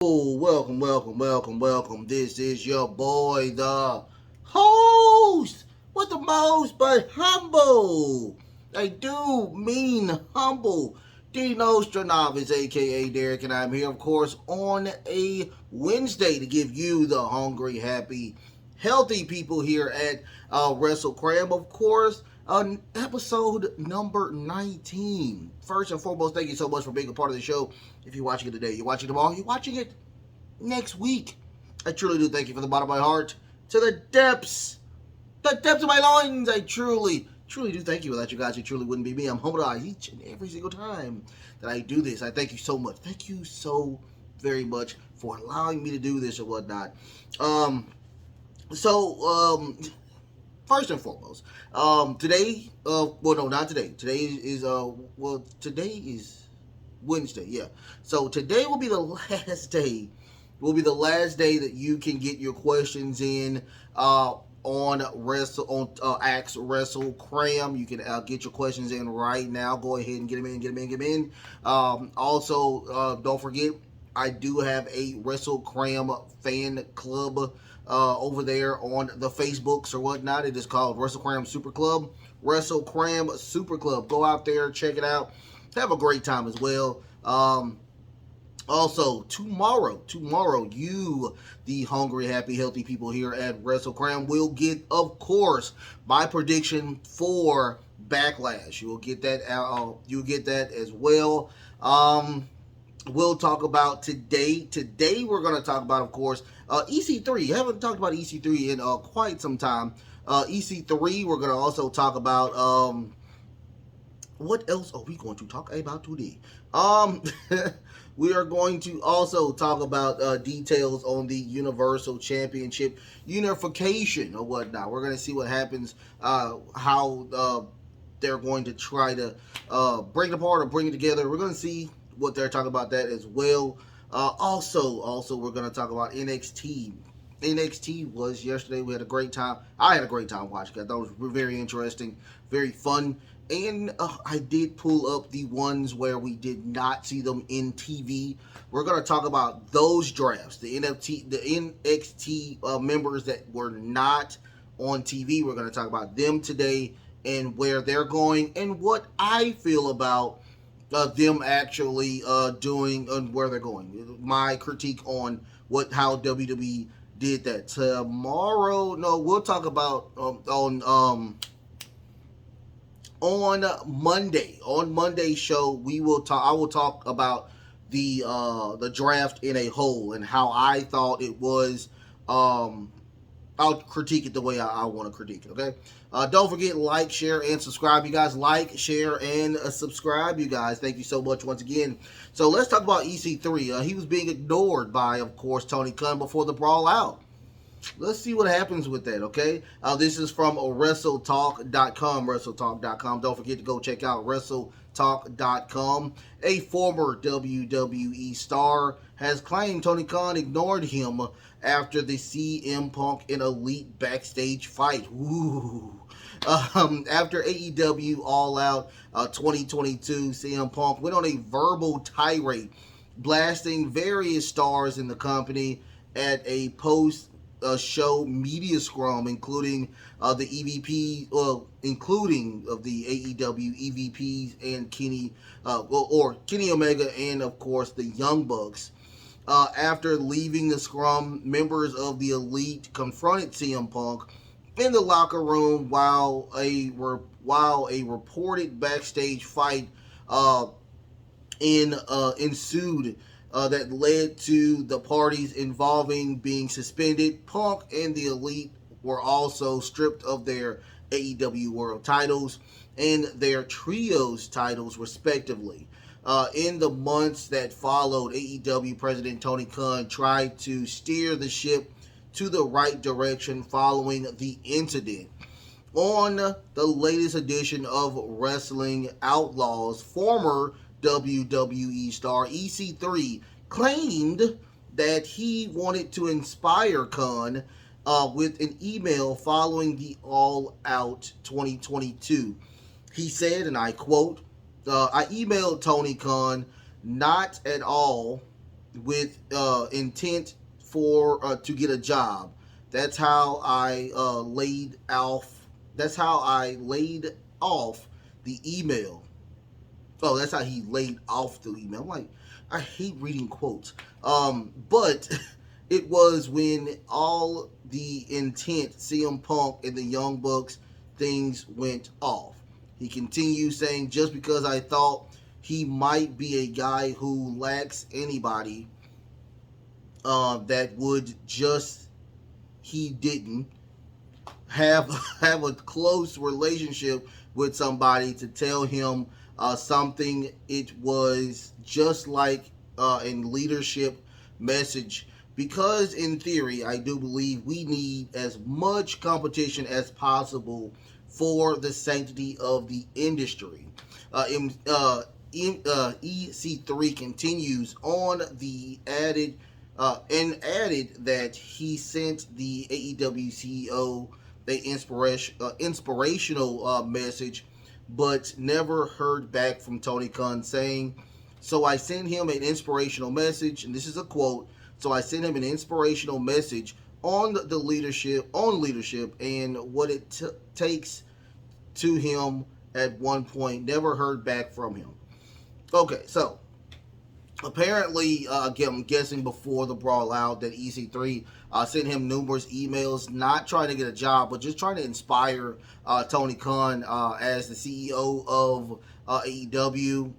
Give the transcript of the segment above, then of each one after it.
Welcome. This is your boy, the host with the most, but humble. I do mean humble. Dino Stranovis, aka Derek, and I'm here, of course, on a Wednesday to give you the hungry, happy, healthy people here at Wrestle Cram, of course. Episode number 19. First and foremost, thank you so much for being a part of the show. If you're watching it today, you're watching tomorrow, you're watching it next week. I truly do thank you from the bottom of my heart to the depths of my loins. I truly do thank you. Without you guys, it truly wouldn't be me. I'm humbled each and every single time that I do this. I thank you so much. Thank you so very much for allowing me to do this or whatnot. First and foremost, today, not today. Today is Wednesday, yeah. So today will be the last day. Will be the last day that you can get your questions in on Axe Wrestle Cram. You can get your questions in right now. Go ahead and get them in. Also, don't forget, I do have a Wrestle Cram fan club over there on the Facebooks or whatnot. It is called Wrestle Cram Super Club. Wrestle Cram Super Club. Go out there, check it out. Have a great time as well. Also, tomorrow, you, the hungry, happy, healthy people here at Wrestle Cram, will get, of course, my prediction for Backlash. You will get that. You'll get that as well. We'll talk about today. Today, we're going to talk about, of course, EC3. I haven't talked about EC3 in quite some time. EC3. We're going to also talk about. What else are we going to talk about today? We are going to also talk about details on the Universal Championship unification or whatnot. We're going to see what happens, how they're going to try to break it apart or bring it together. We're going to see what they're talking about that as well. Also, we're going to talk about NXT. NXT was yesterday. We had a great time. I had a great time watching it. I thought it was very interesting, very fun. And I did pull up the ones where we did not see them in TV. We're going to talk about those drafts, the NXT members that were not on TV. We're going to talk about them today and where they're going and what I feel about them actually doing and where they're going. My critique on how WWE did that. Tomorrow, no, we'll talk about on Monday. On Monday's show, I will talk about the draft in a whole and how I thought it was. I'll critique it the way I want to critique it. Okay. Don't forget, like, share, and subscribe. You guys, like, share, and subscribe. You guys, thank you so much once again. So let's talk about EC3. He was being ignored by, of course, Tony Khan before the Brawl Out. Let's see what happens with that, okay? This is from WrestleTalk.com. Don't forget to go check out WrestleTalk.com. A former WWE star has claimed Tony Khan ignored him after the CM Punk and Elite backstage fight. Ooh. After AEW All Out 2022, CM Punk went on a verbal tirade, blasting various stars in the company at a post-show media scrum, including the EVP, including of the AEW EVPs and Kenny Omega, and of course the Young Bucks. After leaving the scrum, members of the Elite confronted CM Punk in the locker room while a reported backstage fight ensued that led to the parties involving being suspended. Punk and the Elite were also stripped of their AEW World titles and their Trios titles, respectively. In the months that followed, AEW President Tony Khan tried to steer the ship to the right direction following the incident. On the latest edition of Wrestling Outlaws, former WWE star EC3 claimed that he wanted to inspire Khan with an email following the All Out 2022. He said, and I quote, I emailed Tony Khan, not at all with intent for to get a job. That's how I laid off. That's how I laid off the email. Oh, that's how he laid off the email. I'm like, I hate reading quotes. But it was when all the intent, CM Punk and the Young Bucks things went off. He continued saying, just because I thought he might be a guy who lacks anybody that would just, he didn't have have a close relationship with somebody to tell him something. It was just like in leadership message, because in theory I do believe we need as much competition as possible for the sanctity of the industry. EC3 continues on the added and added that he sent the AEW CEO a inspirational message, but never heard back from Tony Khan, saying, so I sent him an inspirational message, and this is a quote, so I sent him an inspirational message on the leadership and what it takes to him at one point, never heard back from him. Okay, so apparently, again, I'm guessing before the brawl out that EC3 sent him numerous emails, not trying to get a job, but just trying to inspire Tony Khan as the CEO of AEW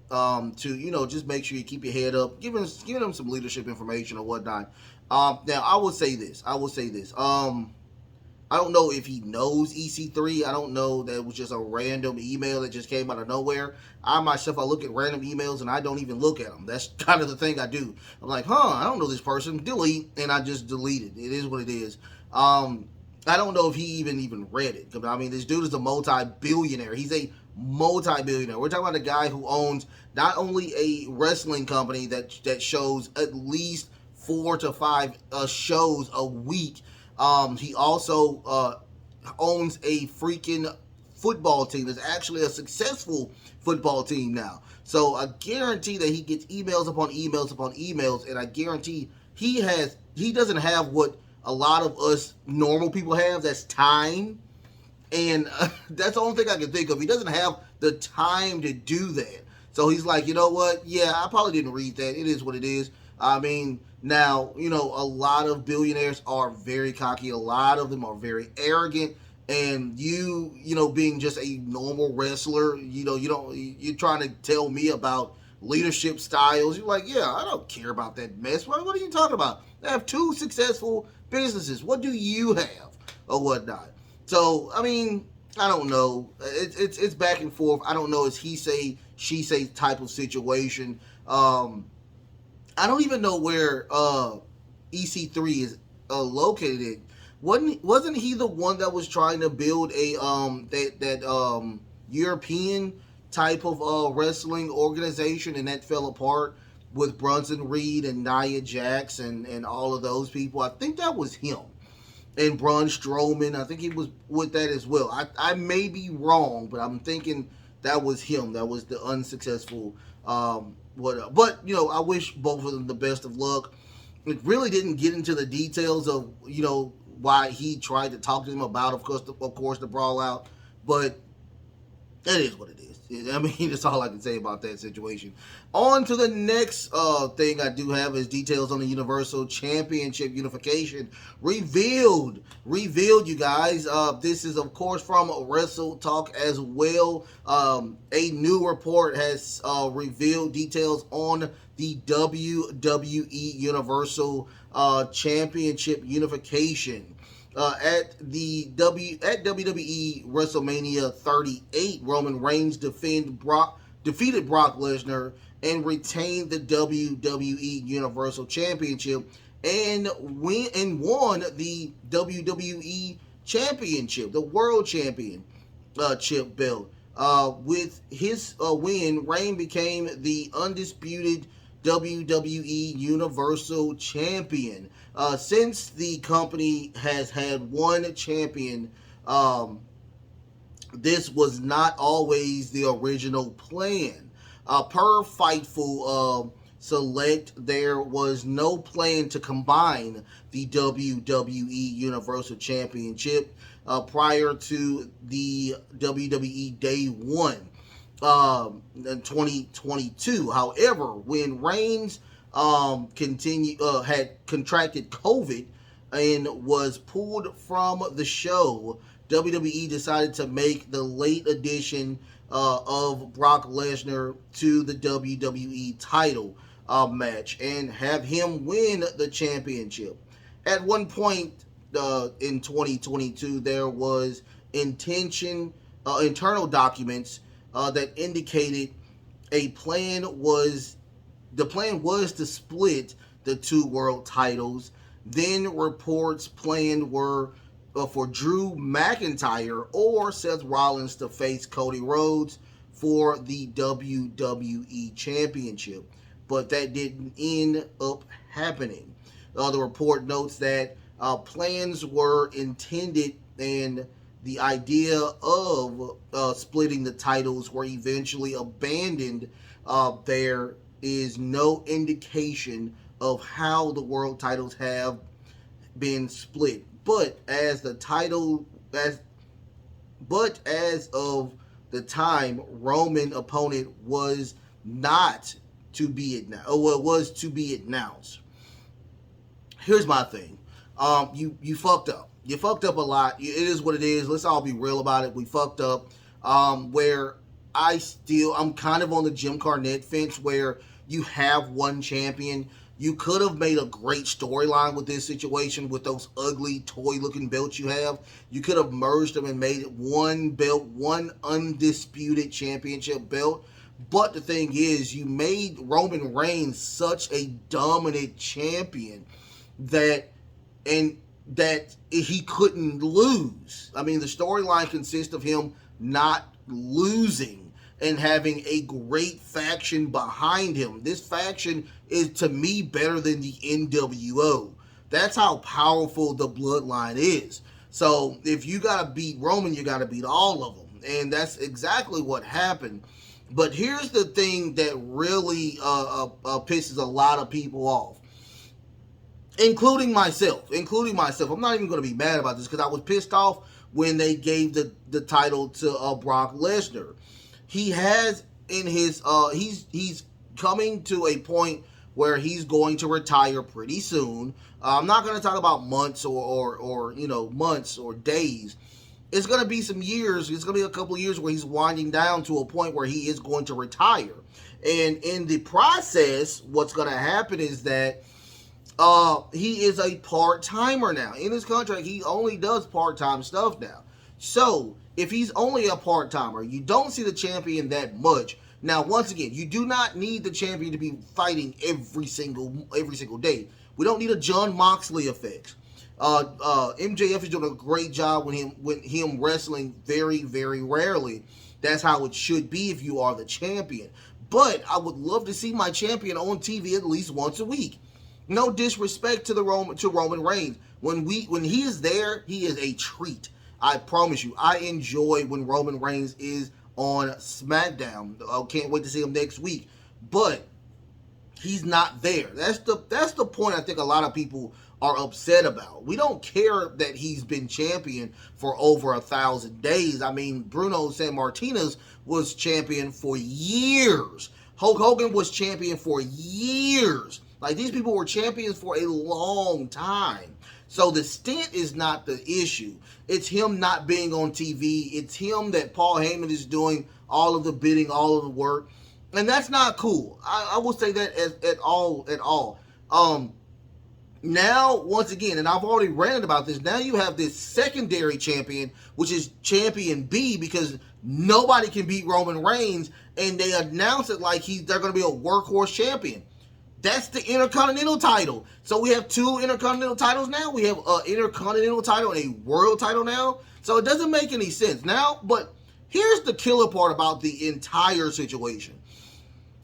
to, just make sure you keep your head up, giving him some leadership information or whatnot. Now, I will say this. I don't know if he knows EC3. I don't know that it was just a random email that just came out of nowhere. I myself, I look at random emails and I don't even look at them. That's kind of the thing I do. I'm like, I don't know this person. Delete, and I just delete it. It is what it is. I don't know if he even read it. I mean, this dude is a multi-billionaire. He's a multi-billionaire. We're talking about a guy who owns not only a wrestling company that shows at least 4 to 5 shows a week. He also owns a freaking football team. It's actually a successful football team now. So I guarantee that he gets emails upon emails upon emails, and I guarantee he doesn't have what a lot of us normal people have. That's time, and that's the only thing I can think of. He doesn't have the time to do that. So he's like, you know what? Yeah, I probably didn't read that. It is what it is. I mean, now, a lot of billionaires are very cocky. A lot of them are very arrogant. And being just a normal wrestler, you're trying to tell me about leadership styles. You're like, yeah, I don't care about that mess. What are you talking about? I have 2 successful businesses. What do you have or whatnot? So, I mean, I don't know. It's back and forth. I don't know. It's he say, she say type of situation. I don't even know where EC3 is located. Wasn't he the one that was trying to build a European type of wrestling organization, and that fell apart with Bronson Reed and Nia Jax and all of those people? I think that was him. And Braun Strowman, I think he was with that as well. I may be wrong, but I'm thinking that was him. That was the unsuccessful but I wish both of them the best of luck. It really didn't get into the details of why he tried to talk to him about, of course, the brawl out, but it is what it is. I mean, that's all I can say about that situation. On to the next thing I do have is details on the Universal Championship unification revealed, you guys. This is, of course, from Wrestle Talk as well. A new report has revealed details on the WWE Universal Championship unification. At WWE WrestleMania 38, Roman Reigns defeated Brock Lesnar and retained the WWE Universal Championship and won the WWE Championship, the World Championship belt. With his win, Reigns became the undisputed WWE Universal Champion. Since the company has had one champion, this was not always the original plan. Per Fightful, Select, there was no plan to combine the WWE Universal Championship prior to the WWE Day 1 in 2022. However, when Reigns had contracted COVID and was pulled from the show, WWE decided to make the late addition of Brock Lesnar to the WWE title match and have him win the championship. At one point in 2022, there was internal documents that indicated the plan was to split the two world titles. Then reports planned were for Drew McIntyre or Seth Rollins to face Cody Rhodes for the WWE Championship, but that didn't end up happening. The report notes that plans were intended and the idea of splitting the titles were eventually abandoned. There is no indication of how the world titles have been split. But as of the time, Roman opponent was not to be announced. Was to be announced. Here's my thing. You fucked up. You fucked up a lot. It is what it is. Let's all be real about it. We fucked up. Where I'm kind of on the Jim Cornette fence where you have one champion. You could have made a great storyline with this situation with those ugly toy-looking belts you have. You could have merged them and made it one belt, one undisputed championship belt. But the thing is, you made Roman Reigns such a dominant champion that he couldn't lose. I mean, the storyline consists of him not losing and having a great faction behind him. This faction is, to me, better than the NWO. That's how powerful the bloodline is. So if you got to beat Roman, you got to beat all of them. And that's exactly what happened. But here's the thing that really pisses a lot of people off. Including myself. I'm not even going to be mad about this because I was pissed off when they gave the title to Brock Lesnar. He has in his he's coming to a point where he's going to retire pretty soon. I'm not going to talk about months or months or days. It's going to be some years. It's going to be a couple of years where he's winding down to a point where he is going to retire. And in the process, what's going to happen is that he is a part-timer now. In his contract, he only does part-time stuff now. So, if he's only a part-timer, you don't see the champion that much. Now, once again, you do not need the champion to be fighting every single day. We don't need a Jon Moxley effect. MJF is doing a great job with him wrestling very, very rarely. That's how it should be if you are the champion. But I would love to see my champion on TV at least once a week. No disrespect to Roman Reigns. When he is there, he is a treat. I promise you. I enjoy when Roman Reigns is on SmackDown. I can't wait to see him next week. But he's not there. That's the point I think a lot of people are upset about. We don't care that he's been champion for over 1,000 days. I mean, Bruno Sammartino was champion for years. Hulk Hogan was champion for years. Like, these people were champions for a long time. So the stint is not the issue. It's him not being on TV. It's him that Paul Heyman is doing all of the bidding, all of the work. And that's not cool. I will say that at all. Now, once again, and I've already ranted about this, now you have this secondary champion, which is Champion B, because nobody can beat Roman Reigns, and they announce it like they're going to be a workhorse champion. That's the Intercontinental title. So we have two Intercontinental titles now. We have an Intercontinental title and a World title now. So it doesn't make any sense now. But here's the killer part about the entire situation.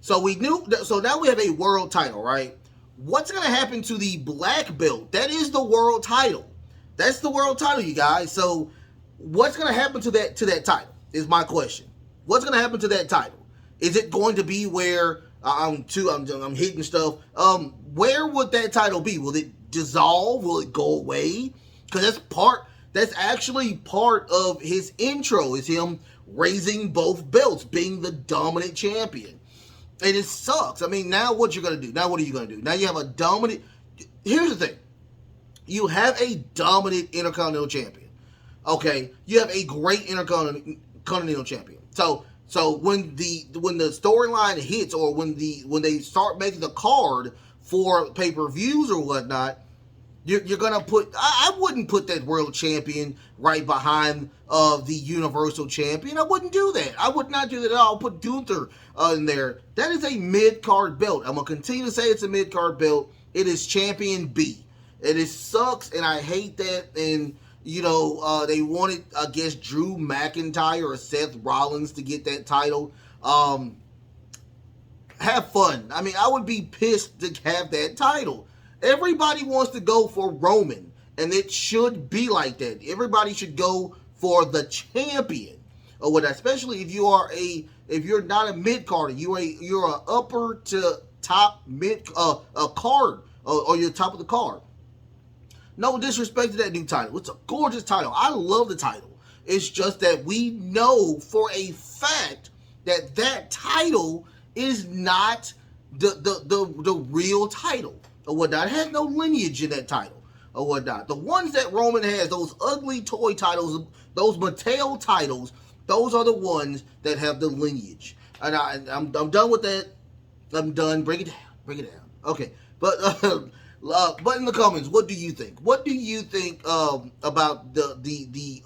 So now we have a World title, right? What's going to happen to the black belt? That is the World title. That's the World title, you guys. So what's going to happen to that title is my question. What's going to happen to that title? Is it going to be where I'm hitting stuff. Where would that title be? Will it dissolve? Will it go away? Because that's actually part of his intro, is him raising both belts, being the dominant champion. And it sucks. I mean, now what you're going to do? Now what are you going to do? Now you have a dominant... Here's the thing. You have a dominant Intercontinental Champion. Okay? You have a great Intercontinental Champion. So when the storyline hits, or when they start making the card for pay-per-views or whatnot, you're gonna put... I wouldn't put that world champion right behind the Universal Champion. I wouldn't do that. I would not do that at all. I'll put Gunther in there. That is a mid-card belt. I'm gonna continue to say it's a mid-card belt. It is Champion B. It sucks, and I hate that. And they wanted, I guess, Drew McIntyre or Seth Rollins to get that title. Have fun. I mean, I would be pissed to have that title. Everybody wants to go for Roman, and it should be like that. Everybody should go for the champion, or what? Especially if you're not a mid carder, you're a upper to top mid a card, or you're top of the card. No disrespect to that new title. It's a gorgeous title. I love the title. It's just that we know for a fact that title is not the real title, or whatnot. It has no lineage in that title, or whatnot. The ones that Roman has, those ugly toy titles, those Mattel titles, those are the ones that have the lineage. And I'm done with that. I'm done. Bring it down. Okay, but in the comments, what do you think? What do you think about the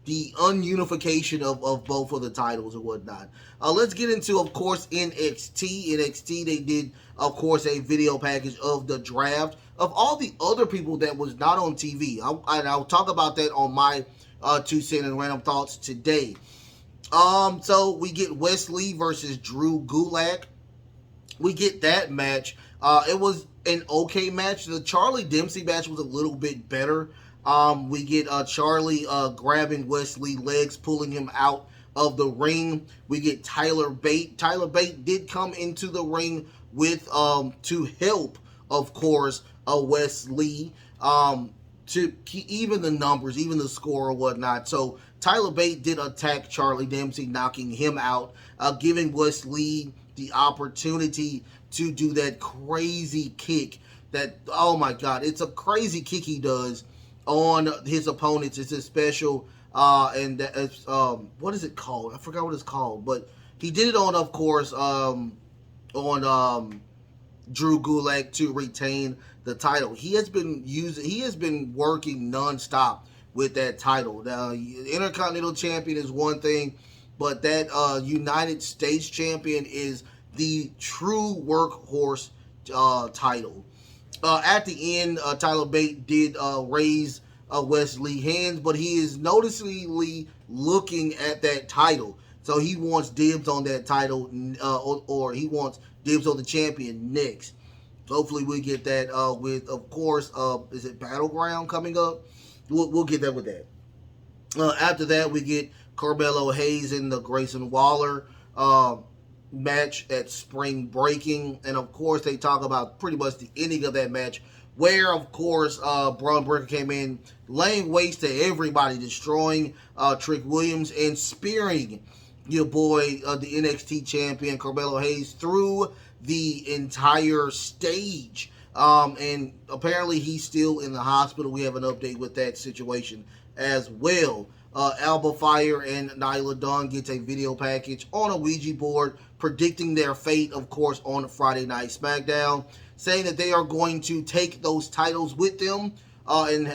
ununification of both of the titles or whatnot? Let's get into, of course, NXT. NXT, they did, of course, a video package of the draft of all the other people that was not on TV. I'll talk about that on my 2 cent and random thoughts today. So we get Wesley versus Drew Gulak. We get that match. It was an okay match. The Charlie Dempsey match was a little bit better. We get Charlie grabbing Wesley's legs, pulling him out of the ring. We get Tyler Bate. Tyler Bate did come into the ring with to help, of course, Wesley to even the numbers, even the score or whatnot. So Tyler Bate did attack Charlie Dempsey, knocking him out, giving Wesley the opportunity to do that crazy kick. That, oh my God, it's a crazy kick he does on his opponents. It's a special, and it's, what is it called? I forgot what it's called, but he did it on, of course, on Drew Gulak to retain the title. He has been working nonstop with that title. Now, Intercontinental Champion is one thing, but that United States Champion is the true workhorse title. At the end, Tyler Bate did raise Wesley's hands, but he is noticeably looking at that title. So he wants dibs on that title, or he wants dibs on the champion next. So hopefully we get that with, of course, is it Battleground coming up? We'll get that with that. After that, we get Carmelo Hayes and the Grayson Waller match at Spring Breaking. And, of course, they talk about pretty much the ending of that match, where, of course, Braun Breaker came in, laying waste to everybody, destroying Trick Williams and spearing your boy, the NXT champion, Carmelo Hayes, through the entire stage. And apparently he's still in the hospital. We have an update with that situation as well. Alba Fire and Nyla Dawn gets a video package on a Ouija board predicting their fate, of course, on Friday Night SmackDown, saying that they are going to take those titles with them and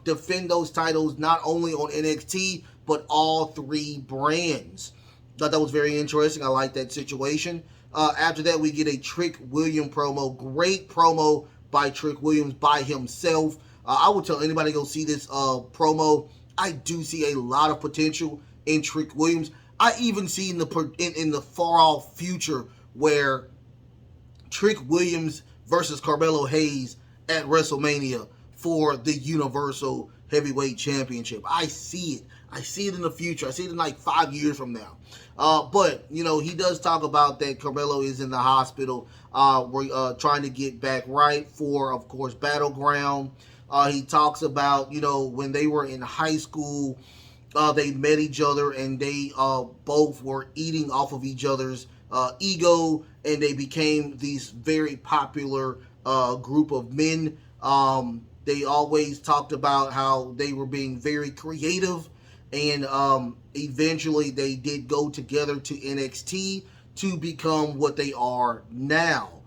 defend those titles not only on NXT, but all 3 brands. Thought that was very interesting. I like that situation. After that, we get a Trick Williams promo. Great promo by Trick Williams by himself. I would tell anybody to go see this promo. I do see a lot of potential in Trick Williams. I even see in the far off future where Trick Williams versus Carmelo Hayes at WrestleMania for the Universal Heavyweight Championship. I see it. I see it in the future. I see it in like 5 years from now. But, you know, he does talk about that Carmelo is in the hospital. We're trying to get back right for, of course, Battleground. He talks about, you know, when they were in high school, they met each other and they both were eating off of each other's ego, and they became these very popular group of men. They always talked about how they were being very creative, and eventually they did go together to NXT to become what they are now.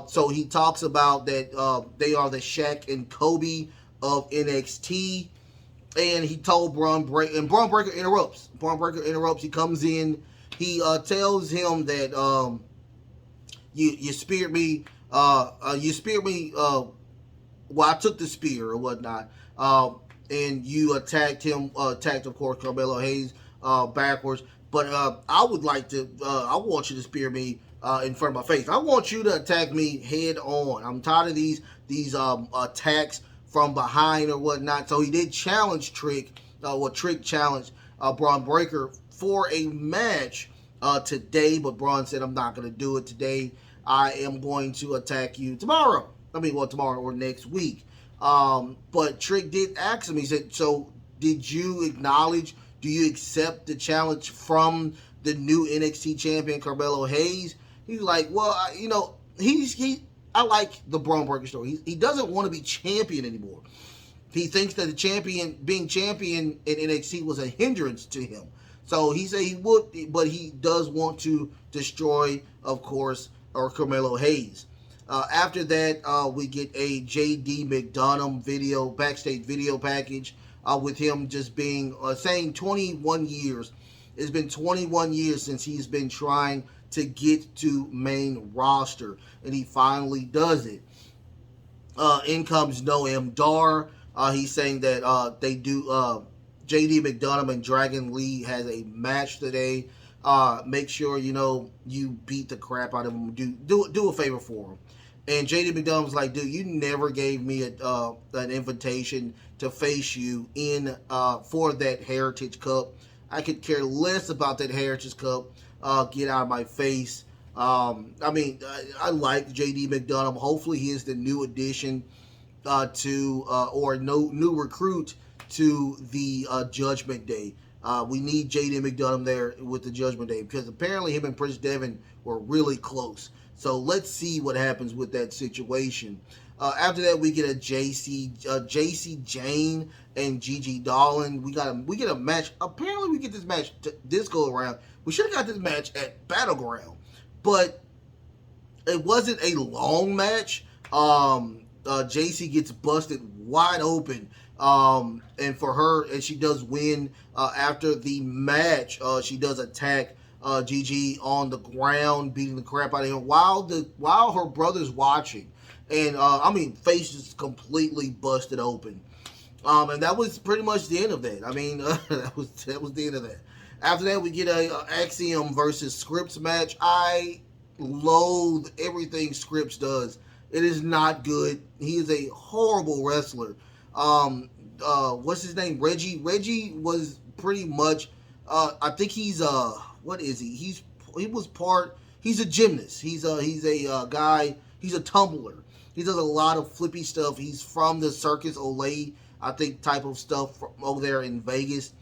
So he talks about that they are the Shaq and Kobe of NXT. And he told Braun Breaker, and Braun Breaker interrupts. Braun Breaker interrupts. He comes in. He tells him that you speared me. You speared me. Well, I took the spear or whatnot. And you attacked him. Attacked, of course, Carmelo Hayes backwards. But I would like to. I want you to spear me in front of my face. I want you to attack me head on. I'm tired of these attacks from behind or whatnot. So he did challenge Trick. Trick challenged Braun Breaker for a match today, but Braun said, I'm not going to do it today. I am going to attack you tomorrow. Tomorrow or next week. But Trick did ask him, he said, so did you acknowledge, do you accept the challenge from the new NXT champion, Carmelo Hayes? He's like, well, you know, I like the Braun Breaker story. He doesn't want to be champion anymore. He thinks that being champion in NXT was a hindrance to him. So he said he would, but he does want to destroy, of course, Carmelo Hayes. After that, we get a JD McDonough backstage video package with him just being, saying 21 years. It's been 21 years since he's been trying to get to main roster, and he finally does it. In comes Noam Dar. He's saying that they do. JD McDonough and Dragon Lee has a match today. Make sure you beat the crap out of him. Do a favor for him. And JD McDonough was like, dude, you never gave me an invitation to face you in for that Heritage Cup. I could care less about that Heritage Cup. Get out of my face. I like JD McDonough. Hopefully he is the new addition or new recruit to the Judgment Day. We need JD McDonough there with the Judgment Day, because apparently him and Prince Devin were really close. So let's see what happens with that situation. After that, we get a JC Jane and Gigi Dolan. We get a match. Apparently, we get this match this go around. We should have got this match at Battleground, but it wasn't a long match. JC gets busted wide open, and for her, and she does win. After the match, she does attack Gigi on the ground, beating the crap out of him while her brother's watching. And face is completely busted open. And that was pretty much the end of that. That was the end of that. After that, we get a Axiom versus Scripps match. I loathe everything Scripps does. It is not good. He is a horrible wrestler. What's his name? Reggie. Reggie was pretty much. I think he's what is he? He's a gymnast. He's a guy. He's a tumbler. He does a lot of flippy stuff. He's from the Circus Olay, I think, type of stuff from over there in Vegas.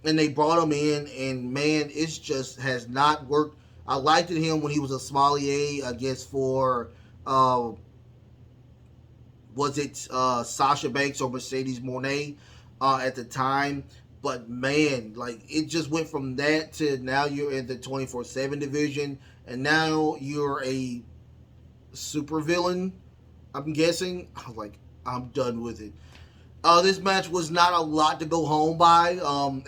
And they brought him in, and man, it just has not worked. I liked him when he was a sommelier, I guess, for Sasha Banks or Mercedes Moné at the time. But man, it just went from that to now you're in the 24/7 division, and now you're a supervillain, I'm guessing. I was like, I'm done with it. This match was not a lot to go home by.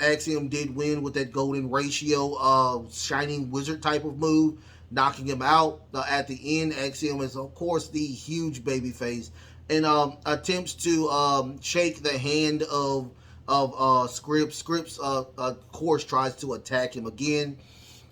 Axiom did win with that golden ratio, Shining Wizard type of move, knocking him out. At the end, Axiom is, of course, the huge babyface, and attempts to shake the hand of Scripps. Scripps, of course, tries to attack him again.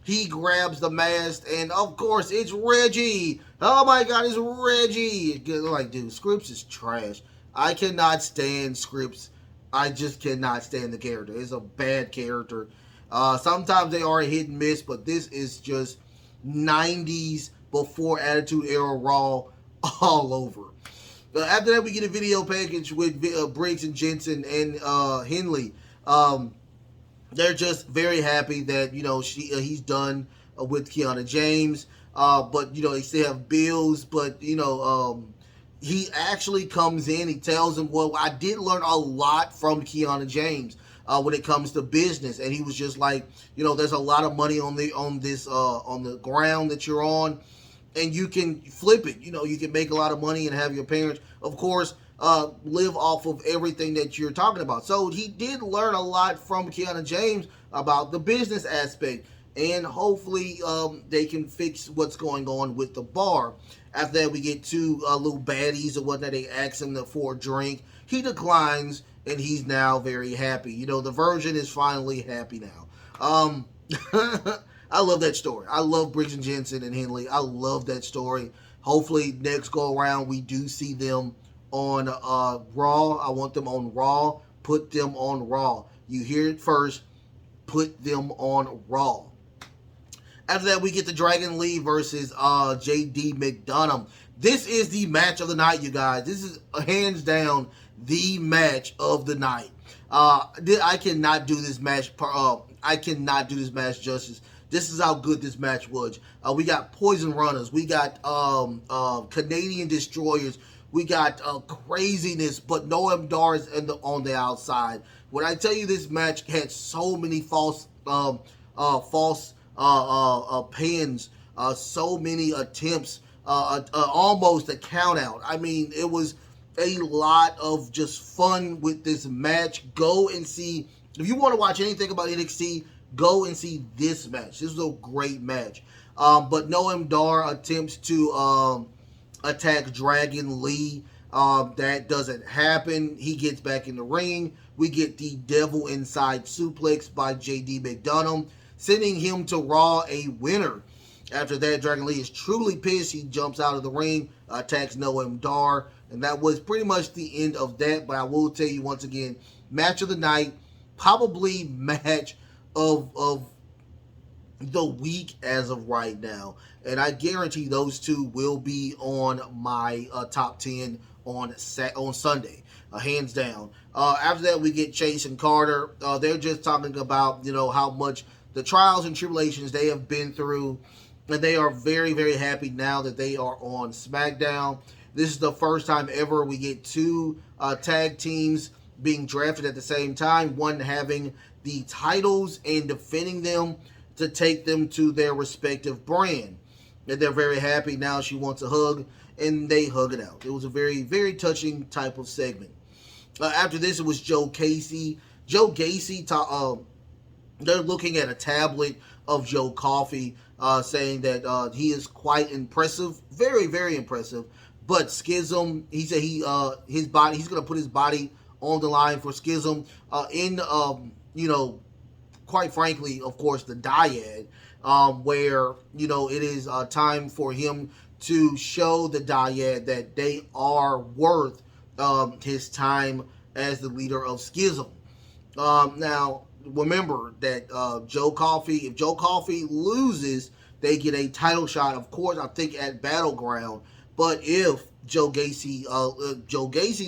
He grabs the mask, and of course, it's Reggie. Oh my God, it's Reggie. Like, dude, Scripps is trash. I cannot stand scripts. I just cannot stand the character. It's a bad character. Sometimes they are a hit and miss, but this is just 90s before Attitude Era Raw all over. After that, we get a video package with Briggs and Jensen and Henley. They're just very happy that he's done with Kiana James. But they still have bills. But he actually comes in. He tells them, "Well, I did learn a lot from Kiana James when it comes to business." And he was just like, "There's a lot of money on the ground that you're on, and you can flip it. You can make a lot of money and have your parents, of course, live off of everything that you're talking about." So he did learn a lot from Kiana James about the business aspect, and hopefully they can fix what's going on with the bar. After that, we get two little baddies or whatnot. They ask him for a drink. He declines, and he's now very happy. The Virgin is finally happy now. I love that story. I love Briggs and Jensen and Henley. I love that story. Hopefully, next go around, we do see them on Raw. I want them on Raw. Put them on Raw. You hear it first. Put them on Raw. After that, we get the Dragon Lee versus JD McDonough. This is the match of the night, you guys. This is hands down the match of the night. I cannot do this match. I cannot do this match justice. This is how good this match was. We got Poison Runners. We got Canadian Destroyers. We got craziness, but Noam Dar is on the outside. When I tell you this match had so many false pins, so many attempts, almost a count out. I mean, it was a lot of just fun with this match. Go and see, if you want to watch anything about NXT, go and see this match. This was a great match. But Noam Dar attempts to attack Dragon Lee. That doesn't happen. He gets back in the ring. We get the Devil Inside Suplex by JD McDonough, sending him to Raw a winner. After that, Dragon Lee is truly pissed. He jumps out of the ring, attacks Noam Dar, and that was pretty much the end of that. But I will tell you once again, match of the night, probably match of the week as of right now. And I guarantee those two will be on my top 10 on Sunday, hands down. After that, we get Chase and Carter. They're just talking about, how much the trials and tribulations they have been through, and they are very, very happy now that they are on SmackDown. This is the first time ever we get two tag teams being drafted at the same time, one having the titles and defending them to take them to their respective brand. And they're very happy now. She wants a hug, and they hug it out. It was a very, very touching type of segment. After this, it was Joe Gacy. Joe Gacy, they're looking at a tablet of Joe Coffey, saying that he is quite impressive, very, very impressive. But Schism, he said he's going to put his body on the line for Schism in quite frankly, of course, the dyad, where it is time for him to show the dyad that they are worth his time as the leader of Schism. Now, remember that if Joe Coffey loses, they get a title shot, of course, I think at Battleground. But if Joe Gacy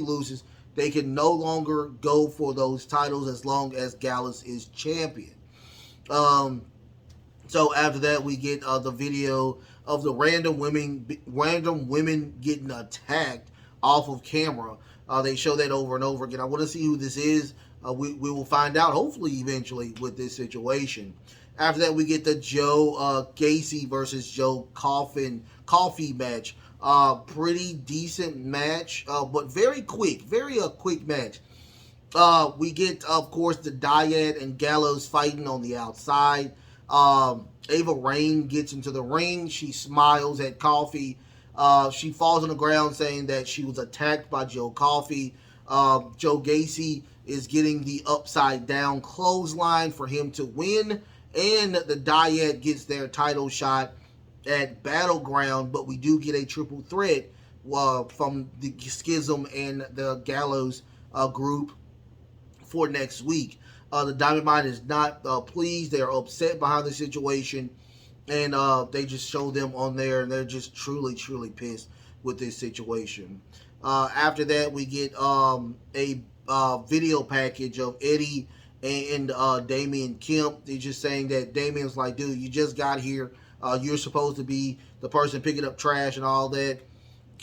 loses, they can no longer go for those titles as long as Gallus is champion. So after that, we get the video of the random women getting attacked off of camera. They show that over and over again. I want to see who this is. We will find out, hopefully, eventually, with this situation. After that, we get the Joe Gacy versus Joe Coffey match. Pretty decent match, but very quick match. We get, of course, the Dyad and Gallows fighting on the outside. Ava Raine gets into the ring. She smiles at Coffey. She falls on the ground saying that she was attacked by Joe Coffey. Joe Gacy is getting the upside down clothesline for him to win. And the Dyad gets their title shot at Battleground, but we do get a triple threat from the Schism and the Gallows group for next week. The Diamond Mine is not pleased. They're upset behind the situation, and they just show them on there, and they're just truly, truly pissed with this situation. After that, we get a video package of Eddie and Damian Kemp. They're just saying that Damian's like, dude, you just got here. You're supposed to be the person picking up trash and all that.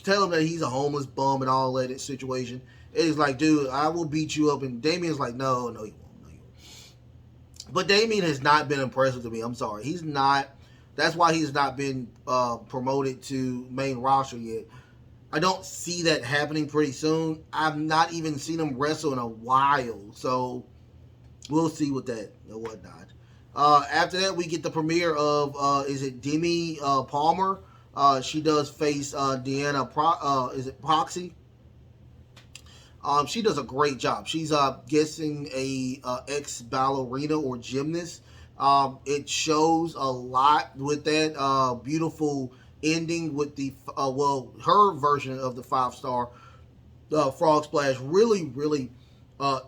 Tell him that he's a homeless bum and all that situation. Eddie's like, dude, I will beat you up. And Damian's like, no, no, you won't. No, you won't. But Damian has not been impressive to me. I'm sorry. He's not. That's why he's not been promoted to main roster yet. I don't see that happening pretty soon. I've not even seen him wrestle in a while. So we'll see with that and whatnot. After that, we get the premiere of, is it Demi Palmer? She does face Deanna, is it Proxy? She does a great job. She's guessing a ex-ballerina or gymnast. It shows a lot with that beautiful ending with the her version of the 5-star frog splash. Really, really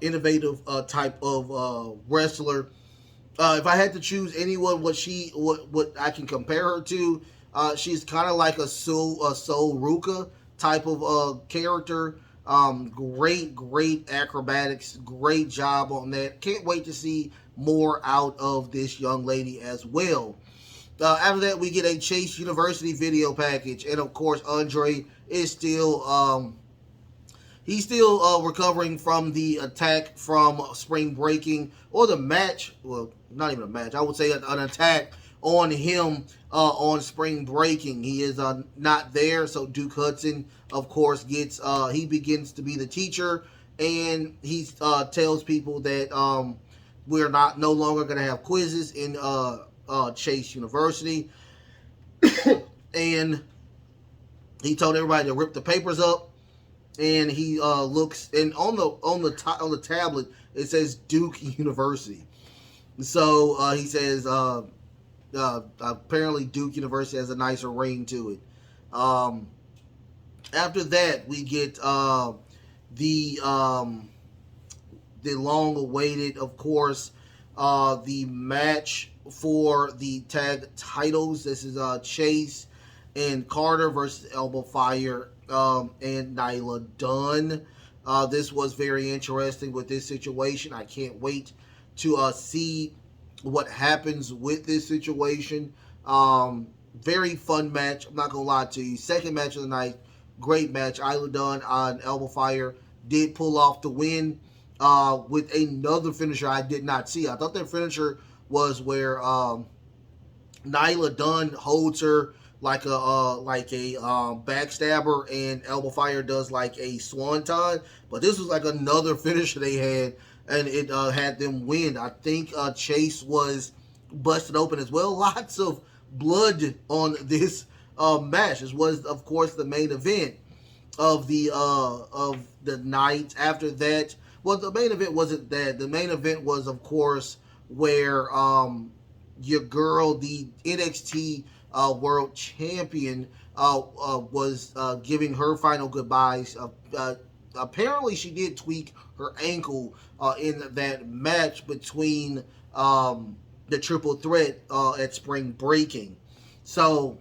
innovative type of wrestler. If I had to choose anyone, what I can compare her to, she's kind of like a Sol Ruka type of character. Great acrobatics, great job on that. Can't wait to see more out of this young lady as well. After that, we get a Chase University video package, and of course, Andre is still he's still recovering from the attack from spring breaking, or the match. Well, not even a match. I would say an attack on him on spring breaking. He is not there, so Duke Hudson, of course, he begins to be the teacher, and he tells people that we're no longer going to have quizzes in Chase University, and he told everybody to rip the papers up. And he looks, and on the tablet it says Duke University. So he says apparently Duke University has a nicer ring to it. After that, we get the long-awaited, of course, the match for the tag titles. This is Chase and Carter versus Elbow Fire and Nyla Dunn. This was very interesting with this situation. I can't wait to see what happens with this situation. Very fun match. I'm not going to lie to you. Second match of the night. Great match. Nyla Dunn on Elbow Fire did pull off the win with another finisher I did not see. I thought that finisher was where Nyla Dunn holds her like a backstabber, and Elbow Fire does like a swanton. But this was like another finisher they had, and it had them win. I think Chase was busted open as well. Lots of blood on this match. This was, of course, the main event of the night. After that, well, the main event wasn't that. The main event was, of course, where your girl, the NXT World Champion, was giving her final goodbyes. Apparently, she did tweak her ankle in that match between the triple threat at Spring Breaking. So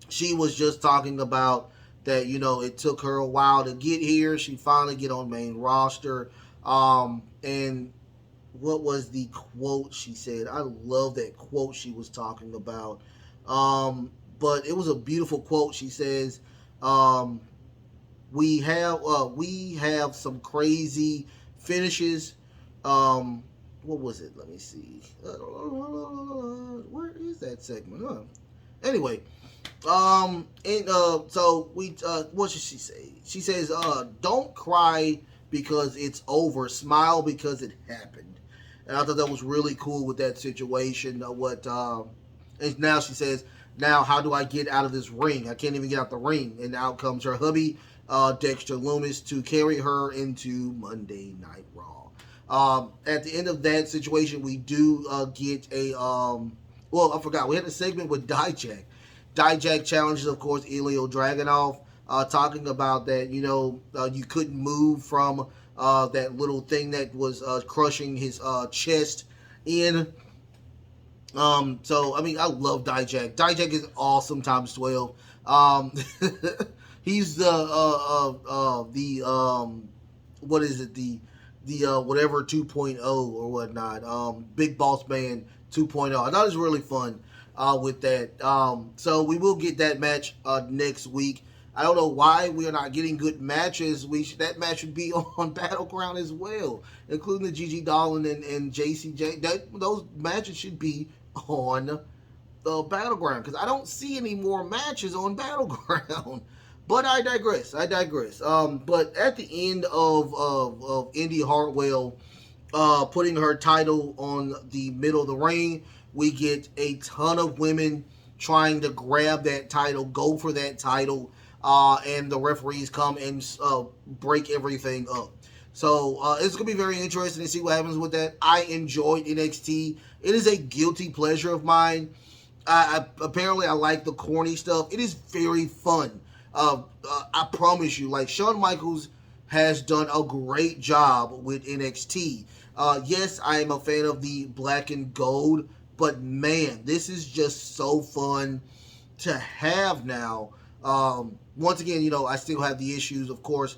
she was just talking about that, it took her a while to get here. She finally get on main roster. And what was the quote she said? I love that quote she was talking about. But it was a beautiful quote. She says, we have some crazy finishes. What was it? Let me see. Where is that segment? Anyway, so we, what should she say? She says, don't cry because it's over. Smile because it happened. And I thought that was really cool with that situation. And now she says, now how do I get out of this ring? I can't even get out the ring. And out comes her hubby, Dexter Loomis, to carry her into Monday Night Raw. At the end of that situation, we do get a, I forgot. We had a segment with Dijak. Dijak challenges, of course, Ilya Dragunov talking about that, you couldn't move from that little thing that was crushing his chest in. So I mean, I love Dijak. Dijak is awesome times 12. Um, he's the what is it, the whatever 2.0 or whatnot. Big Boss Man 2.0. I thought it was really fun with that. So we will get that match next week. I don't know why we are not getting good matches. That match should be on Battleground as well, including the Gigi Dolan and JCJ. Those matches should be on the Battleground, because I don't see any more matches on Battleground. But I digress. But at the end of Indy Hartwell putting her title on the middle of the ring, we get a ton of women trying to grab that title, go for that title, and the referees come and break everything up. So it's going to be very interesting to see what happens with that. I enjoyed NXT. It is a guilty pleasure of mine. Apparently I like the corny stuff. It is very fun. I promise you, like, Shawn Michaels has done a great job with NXT. Yes, I am a fan of the black and gold, but man, this is just so fun to have now. Once again, I still have the issues, of course,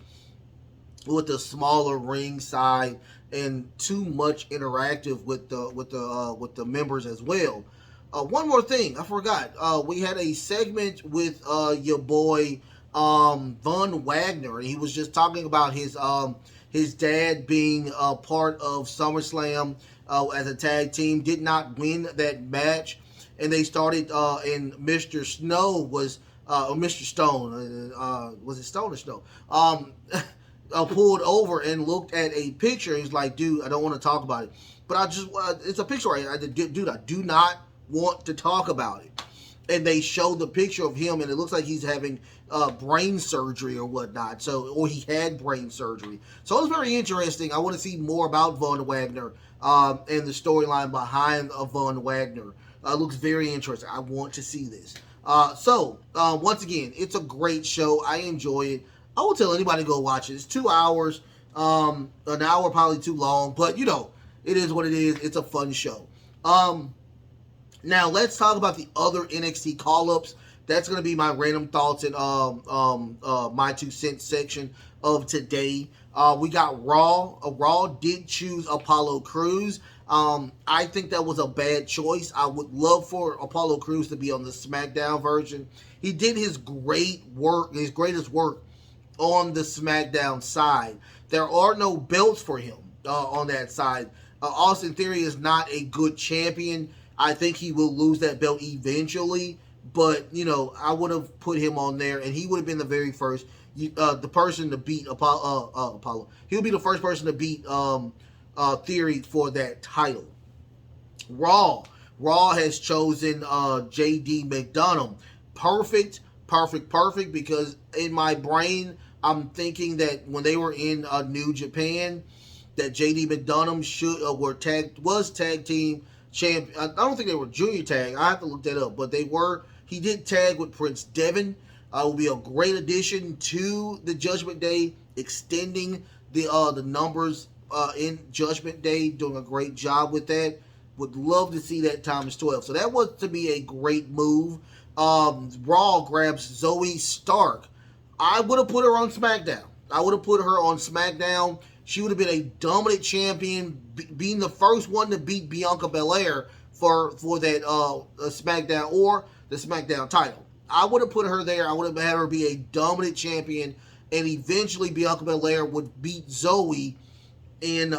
with the smaller ring side and too much interactive with the members as well. One more thing, I forgot. We had a segment with your boy Von Wagner, and he was just talking about his dad being a part of SummerSlam as a tag team. Did not win that match, and they started. And Mr. Snow was Mr. Stone. Was it Stone or Snow? Pulled over and looked at a picture. He's like, dude, I don't want to talk about it. But it's a picture right here. Dude, I do not want to talk about it. And they showed the picture of him, and it looks like he's having brain surgery or whatnot. Or he had brain surgery. So it's very interesting. I want to see more about Von Wagner and the storyline behind Von Wagner. Looks very interesting. I want to see this. Once again, it's a great show. I enjoy it. I will tell anybody to go watch it. It's 2 hours. An hour probably too long, but it is what it is. It's a fun show. Now let's talk about the other NXT call-ups. That's going to be my random thoughts and my 2 cents section of today. We got Raw. Raw did choose Apollo Crews. I think that was a bad choice. I would love for Apollo Crews to be on the SmackDown version. He did his greatest work on the SmackDown side. There are no belts for him on that side. Austin Theory is not a good champion. I think he will lose that belt eventually, but I would have put him on there, and he would have been the very first, the person to beat Apollo. He'll be the first person to beat Theory for that title. Raw has chosen JD McDonough. Perfect, because in my brain, I'm thinking that when they were in New Japan, that JD McDonough was tag team champ. I don't think they were junior tag. I have to look that up, but they were. He did tag with Prince Devitt. Will be a great addition to the Judgment Day, extending the numbers in Judgment Day. Doing a great job with that. Would love to see that times 12. So that was to be a great move. Raw grabs Zoe Stark. I would have put her on SmackDown. She would have been a dominant champion, being the first one to beat Bianca Belair for that SmackDown or the SmackDown title. I would have put her there. I would have had her be a dominant champion, and eventually Bianca Belair would beat Zoe in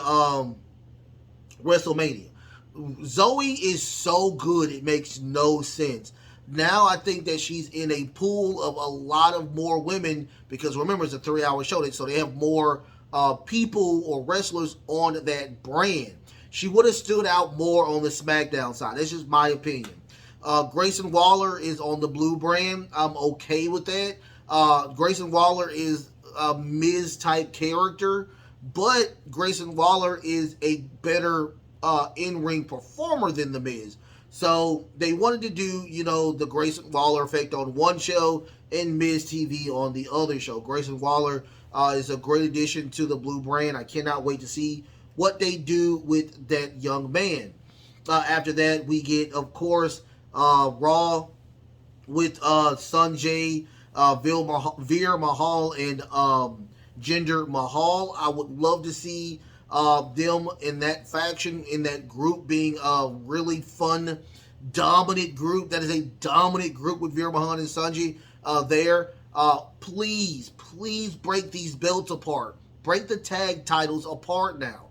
WrestleMania. Zoe is so good, it makes no sense. Now I think that she's in a pool of a lot of more women, because remember, it's a 3-hour show, so they have more people or wrestlers on that brand. She would have stood out more on the SmackDown side. That's just my opinion. Grayson Waller is on the blue brand. I'm okay with that. Grayson Waller is a Miz type character, but Grayson Waller is a better in-ring performer than the Miz. So they wanted to do, the Grayson Waller effect on one show and Miz TV on the other show. Grayson Waller is a great addition to the Blue brand. I cannot wait to see what they do with that young man. After that, we get, of course, Raw with Sanjay, Veer Mahal, and Jinder Mahal. I would love to see them in that faction, in that group, being a really fun, dominant group. That is a dominant group with Veer Mahal and Sanjay there. Please break these belts apart. Break the tag titles apart now.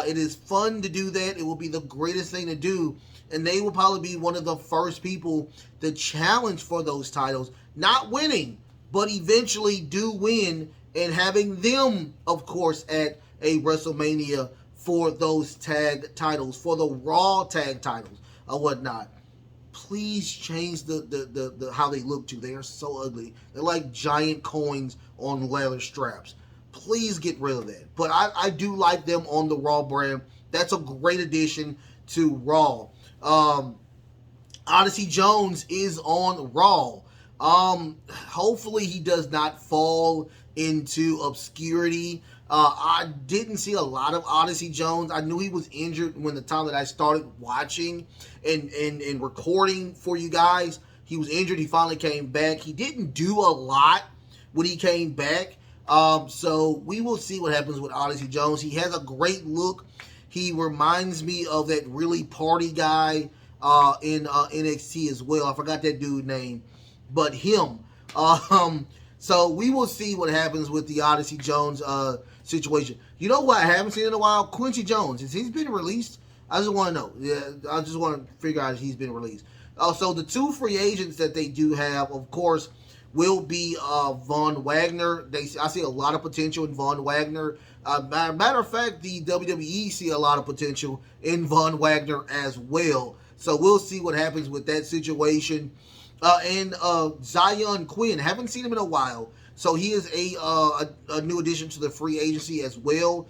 It is fun to do that. It will be the greatest thing to do. And they will probably be one of the first people to challenge for those titles. Not winning, but eventually do win, and having them, of course, at a WrestleMania for those tag titles, for the Raw tag titles or whatnot. Please change the how they look too. They are so ugly. They're like giant coins on leather straps. Please get rid of that. But I do like them on the Raw brand. That's a great addition to Raw. Odyssey Jones is on Raw. Hopefully he does not fall into obscurity. I didn't see a lot of Odyssey Jones. I knew he was injured when the time that I started watching and recording for you guys. He was injured. He finally came back. He didn't do a lot when he came back. So we will see what happens with Odyssey Jones. He has a great look. He reminds me of that really party guy in NXT as well. I forgot that dude's name, but him. So we will see what happens with the Odyssey Jones situation. You know what I haven't seen in a while? Quincy Jones. Has he been released? I just want to know. Yeah, I just want to figure out if he's been released. So the two free agents that they do have, of course, will be Von Wagner. I see a lot of potential in Von Wagner. Matter of fact, the WWE see a lot of potential in Von Wagner as well. So we'll see what happens with that situation. And Zion Quinn, haven't seen him in a while. So he is a new addition to the free agency as well.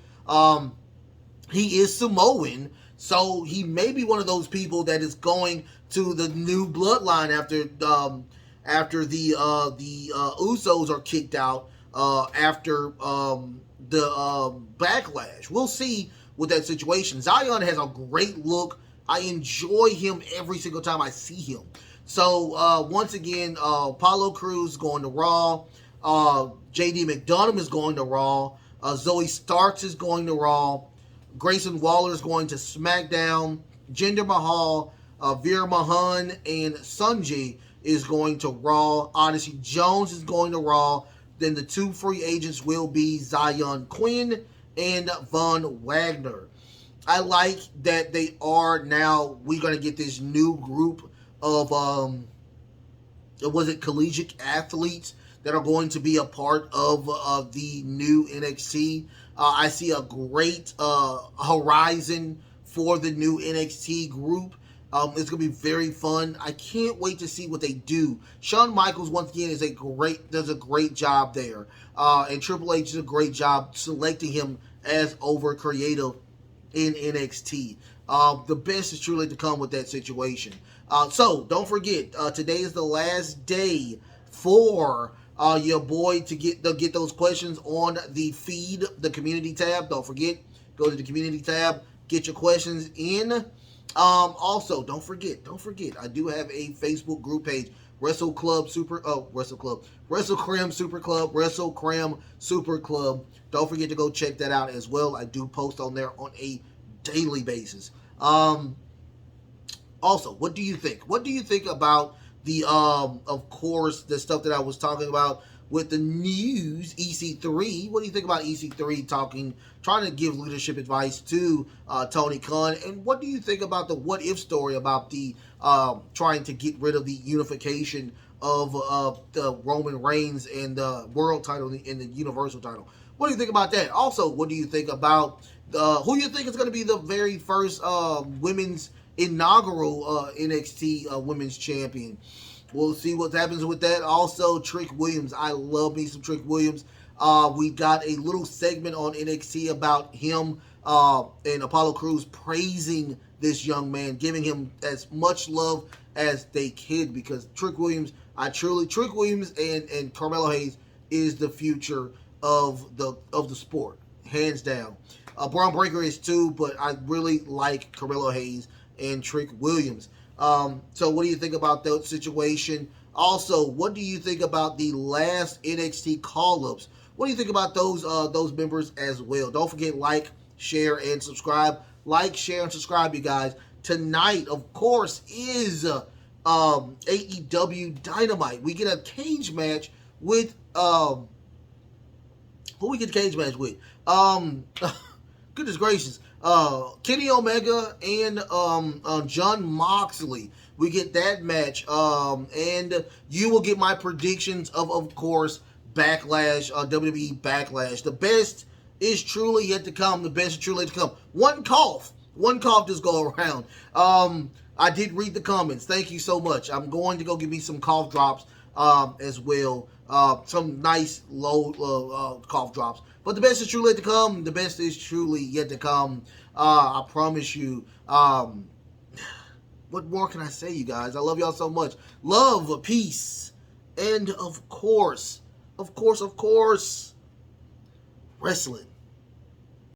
He is Samoan, so he may be one of those people that is going to the new bloodline after the Usos are kicked out after the Backlash. We'll see with that situation. Zion has a great look. I enjoy him every single time I see him. So once again, Apollo Crews going to Raw. JD McDonough is going to Raw. Zoe Starks is going to Raw. Grayson Waller is going to SmackDown. Jinder Mahal, Veer Mahan, and Sanjay is going to Raw. Odyssey Jones is going to Raw. Then the two free agents will be Zion Quinn and Von Wagner. I like that they are now, we're going to get this new group of, collegiate athletes that are going to be a part of the new NXT. I see a great horizon for the new NXT group. It's going to be very fun. I can't wait to see what they do. Shawn Michaels, once again, does a great job there. And Triple H does a great job selecting him as over creative in NXT. The best is truly to come with that situation. So don't forget, today is the last day for your boy to get those questions on the feed, the community tab. Don't forget, go to the community tab, get your questions in. Also, don't forget, I do have a Facebook group page, WrestleCram Super Club. Don't forget to go check that out as well. I do post on there on a daily basis. Also, what do you think? What do you think about the, of course, the stuff that I was talking about with the news, EC3? What do you think about EC3 trying to give leadership advice to Tony Khan? And what do you think about the what if story about the trying to get rid of the unification of the Roman Reigns and the world title and the universal title? What do you think about that? Also, what do you think about who you think is going to be the very first women's inaugural NXT women's champion? We'll see what happens with that. Also, Trick Williams. I love me some Trick Williams. We got a little segment on NXT about him and Apollo Crews praising this young man, giving him as much love as they could, because Trick Williams and Carmelo Hayes is the future of the sport, hands down. Braun Breaker is too, but I really like Carmelo Hayes and Trick Williams. So what do you think about that situation? Also, what do you think about the last NXT call-ups? What do you think about those members as well? Don't forget, like, share, and subscribe. Like, share, and subscribe, you guys. Tonight, of course, is AEW Dynamite. We get a cage match with who we get the cage match with? Goodness gracious. Kenny Omega and Jon Moxley. We get that match. And you will get my predictions of course, Backlash, WWE Backlash. The best is truly yet to come. The best is truly yet to come. One cough just go around. I did read the comments. Thank you so much. I'm going to go give me some cough drops as well. Some nice low cough drops. But the best is truly yet to come. The best is truly yet to come. I promise you. What more can I say, you guys? I love y'all so much. Love, peace, and of course, wrestling.